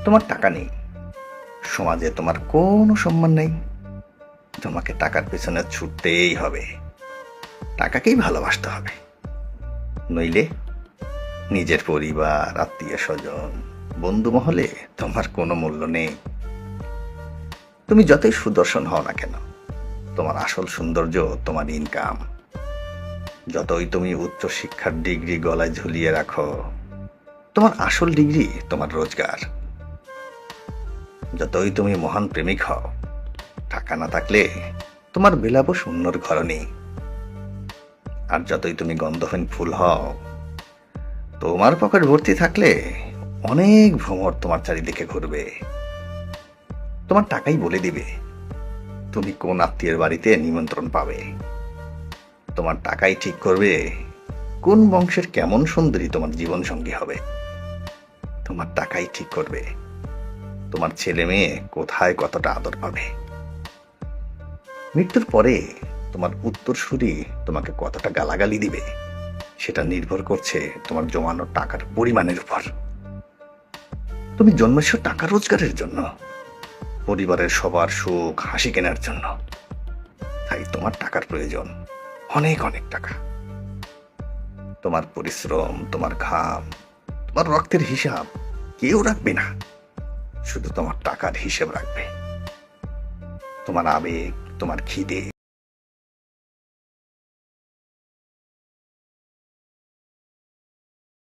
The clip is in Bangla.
তোমার টাকা নেই, সমাজে তোমার কোনো সম্মান নেই, তোমাকে টাকার পেছনে ছুটতেই হবে, টাকাকেই ভালোবাসতে হবে। নইলে নিজের পরিবার, আত্মীয় স্বজন, বন্ধু মহলে তোমার কোনো মূল্য নেই। তুমি যতই সুদর্শন হও না কেন, তোমার আসল সৌন্দর্য তোমার ইনকাম। যতই তুমি উচ্চ শিক্ষার ডিগ্রি গলায় ঝুলিয়ে রাখো, তোমার আসল ডিগ্রি তোমার রোজগার। যতই তুমি মহান প্রেমিক হও, টাকা না থাকলে তোমার বিলাপ শূন্যর ঘর নেই। আর যতই তুমি গন্ধহীন ফুল হও, তোমার পকেট ভর্তি থাকলে অনেক ভ্রমর তোমার চারিদিকে ঘুরবে। তোমার টাকাই বলে দিবে তুমি কোন আত্মীয়ের বাড়িতে নিমন্ত্রণ পাবে। তোমার টাকাই ঠিক করবে কোন বংশের কেমন সুন্দরী তোমার জীবন সঙ্গী হবে। তোমার টাকাই ঠিক করবে তোমার ছেলে মেয়ে কোথায় কতটা আদর পাবে। মৃত্যুর পরে তোমার উত্তরসূরি তোমাকে কতটা গালাগালি দিবে, সেটা নির্ভর করছে তোমার জমানো টাকার পরিমাণের উপর। তুমি জন্মেছ টাকা রোজগারের জন্য, পরিবারের সবার সুখ হাসি কেনার জন্য। তাই তোমার টাকার প্রয়োজন, অনেক অনেক টাকা। তোমার পরিশ্রম, তোমার ঘাম, তোমার রক্তের হিসাব কেউ রাখবে না, শুধু তোমার টাকার হিসেব রাখবে। তোমার আবেগ, তোমার খিদে,